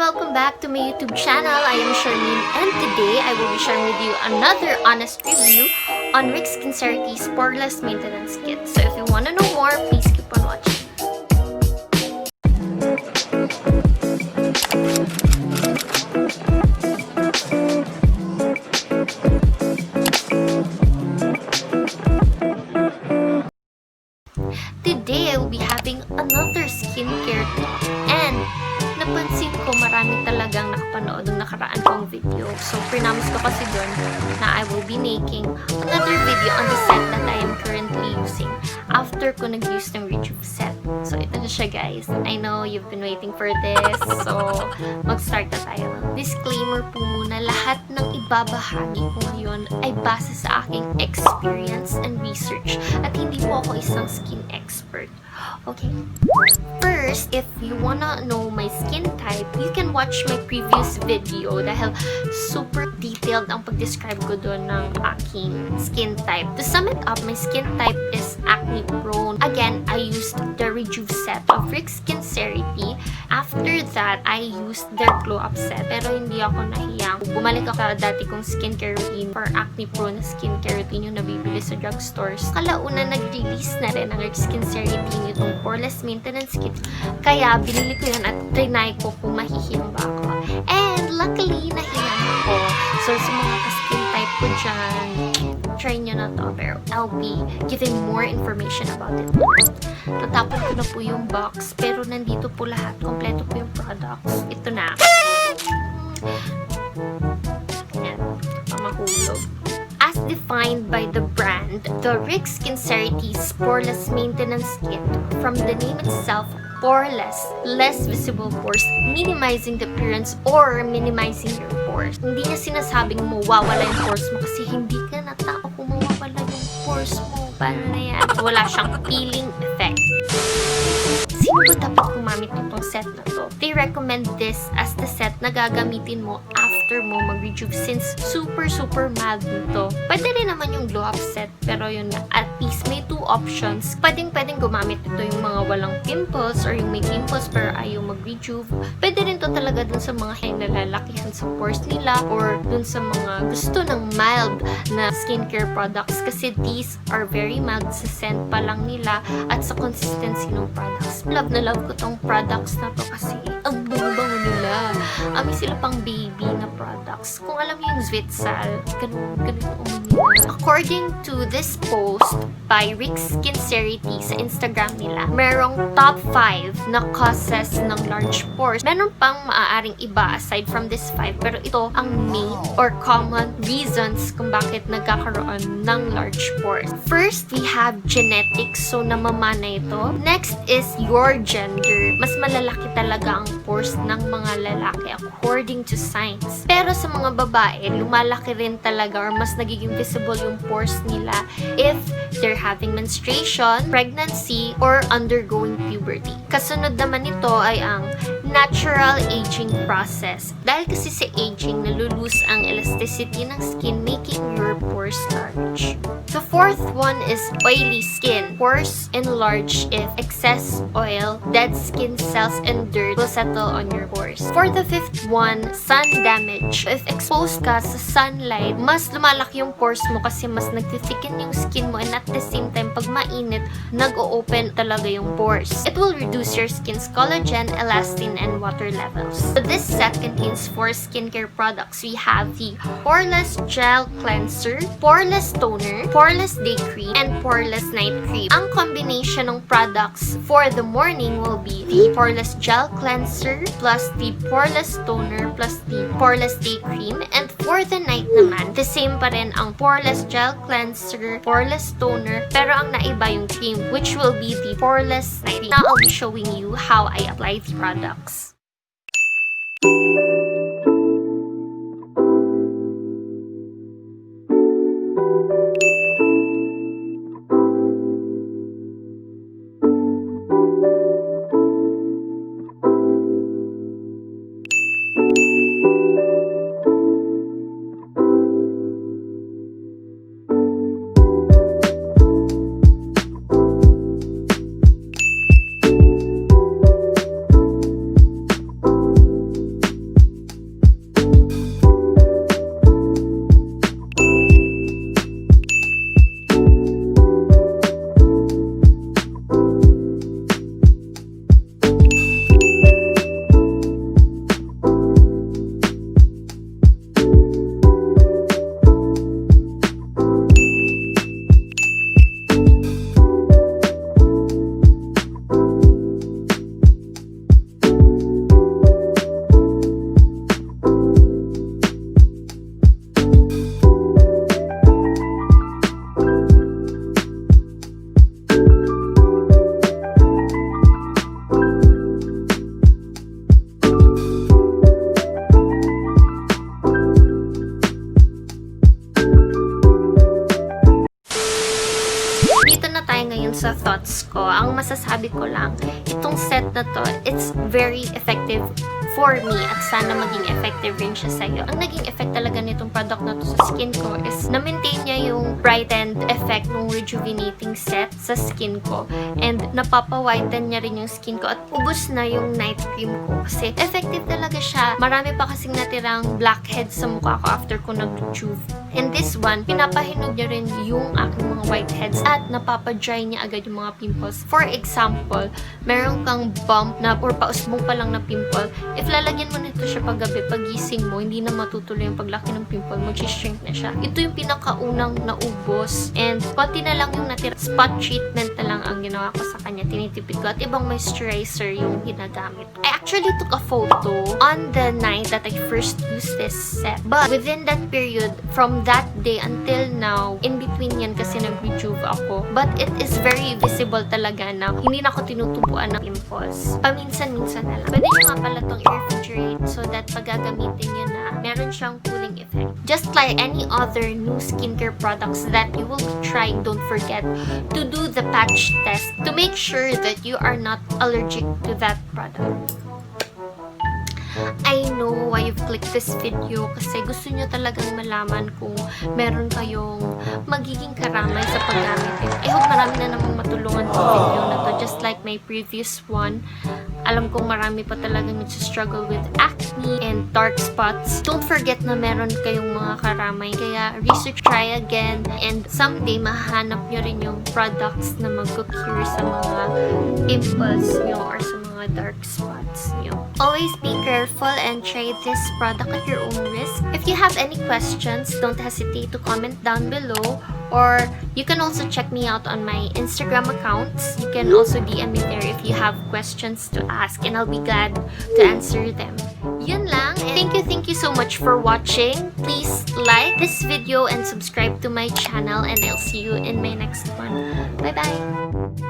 welcome back to my YouTube channel. I am Sharmine and today I will be sharing with you another honest review on RYXSkincerity's Poreless Maintenance Kit. So if you want to know more, please keep on watching. Today I will be having another skincare tip and napansin ko marami talagang nakapanood ng nakaraan kong video. So, promise ko kasi doon na I will be making another video on the set that I am currently using after ko nag-use ng rejuv set. So, ito na siya guys. I know you've been waiting for this. So, mag-start na tayo. Disclaimer po muna, lahat ng ibabahagi ko ngayon ay base sa aking experience and research at hindi po ako isang skin expert. Okay? First, if you wanna know my skin type, you can watch my previous video dahil super detailed ang pag-describe ko doon ng aking skin type. To sum it up, my skin type is acne prone. Again, I used the rejuv set of RYXSkincerity. After that, I used their glow up set. Pero hindi ako nahiyang. Bumalik ako sa dati kong skincare routine for acne prone na skincare routine yung nabibili sa drugstores. Kalauna nag-release na rin ang RYXSkincerity nitong Poreless Maintenance Kit. Kaya binili ko yun at trinay ko kung mahihiyang ba ako. And luckily, nahiyang ako. So sa mga ka-skin type ko dyan, try nyo na to. Pero I'll be giving more information about it. Natapon ko na po yung box, pero nandito po lahat. Kompleto po yung products. Ito na. Ayan. Pamahulog. As defined by the brand, the RYXSkincerity's Poreless Maintenance Kit, from the name itself, poreless, less visible pores, minimizing the appearance or minimizing your pores. Hindi niya sinasabing mawawala yung pores mo kasi hindi ka natao kung mawawala yung pores mo. Paano na yan? Wala siyang peeling effect. Sino ba dapat gumamit nitong set na to? They recommend this as the set na gagamitin mo after mo mag-rejuv since super mild nito. Pwede rin naman yung glow up set pero yun na, at least may two options. Pwedeng gumamit ito yung mga walang pimples or yung may pimples pero ayaw mag-rejuv. Pwede rin to talaga dun sa mga nalalakihan sa pores nila or dun sa mga gusto ng mild na skincare products kasi these are very mild sa scent pa lang nila at sa consistency ng products. Love na love ko tong products na to kasi ang bango nila. Ami sila pang baby na products. Kung alam niyo yung 𝓒𝓸𝓷𝓽𝓪, ganun umunila. According to this post by RYXSkincerity sa Instagram nila, merong top 5 na causes ng large pores. Meron pang maaaring iba aside from this 5, pero ito ang main or common reasons kung bakit nagkakaroon ng large pores. First, we have genetics. So, namamana ito. Next is your gender. Mas malalaki talaga ang pores ng mga lalaki according to science. Pero sa mga babae, lumalaki rin talaga or mas nagiging visible yung pores nila if they're having menstruation, pregnancy, or undergoing puberty. Kasunod naman nito ay ang natural aging process. Dahil kasi sa aging, nalulose ang elasticity ng skin, making your pores large. The fourth one is oily skin. Pores enlarge if excess oil, dead skin cells, and dirt will settle on your pores. For the fifth one, sun damage. If exposed ka sa sunlight, mas lumalaki yung pores mo kasi mas nagtithicken yung skin mo and at the same time, pag mainit, nag-o-open talaga yung pores. It will reduce your skin's collagen, elastin, and water levels. So this set contains 4 skincare products. We have the Poreless Gel Cleanser, Poreless Toner, Poreless Day Cream, and Poreless Night Cream. Ang combination ng products for the morning will be the Poreless Gel Cleanser plus the Poreless Toner plus the Poreless Day Cream, and for the night naman, the same pa rin ang Poreless Gel Cleanser, Poreless Toner, pero ang naiba yung cream, which will be the Poreless Night Cream. Now I'll be showing you how I apply the products. gets ko, ang masasabi ko lang, itong set na to, it's very effective for me at sana maging effective rin siya sa'yo. Ang naging effect talaga nitong product na to sa skin ko is na-maintain niya yung brightened effect ng rejuvenating set sa skin ko and napapa-whiten niya rin yung skin ko at ubos na yung night cream ko kasi effective talaga siya. Marami pa kasing natirang blackheads sa mukha ko after ko nag-rejuve. And this one, pinapahinog niya rin yung aking mga whiteheads at napapa-dry niya agad yung mga pimples. For example, meron kang bump na or pausbong pa lang na pimple, if lalagyan mo nito siya paggabi, pagising mo, hindi na matutuloy yung paglaki ng pimple, mag-shrink na siya. Ito yung pinakaunang naubos and konti na lang yung natira. Spot treatment na lang ang ginawa ko sa kanya. Tinitipid ko at ibang moisturizer yung ginagamit. I actually took a photo on the night that I first used this set. But within that period, from that day until now, in between yan kasi nag-rejuve ako. But it is very visible talaga na hindi na ako tinutubuan ng pimples. Paminsan-minsan na lang. Pwede nyo nga pala itong i-refrigerate so that pag gagamitin nyo na, meron siyang cooling effect. Just like any other new skincare products that you will try, don't forget to do the patch test to make sure that you are not allergic to that product. I know why you've clicked this video kasi gusto nyo talagang malaman kung meron kayong magiging karamay sa paggamit. I hope marami na namang matulungan sa video na to, just like my previous one. Alam kong marami pa talagang nagsistruggle with acne and dark spots. Don't forget na meron kayong mga karamay. Kaya research, try again, and someday mahanap nyo rin yung products na mag-cure sa mga pimples nyo or sa mga dark spots nyo. Always be careful and try this product at your own risk. If you have any questions, don't hesitate to comment down below, or you can also check me out on my Instagram accounts. You can also DM me there if you have questions to ask and I'll be glad to answer them. Yun lang, and thank you so much for watching. Please like this video and subscribe to my channel, and I'll see you in my next one. Bye bye!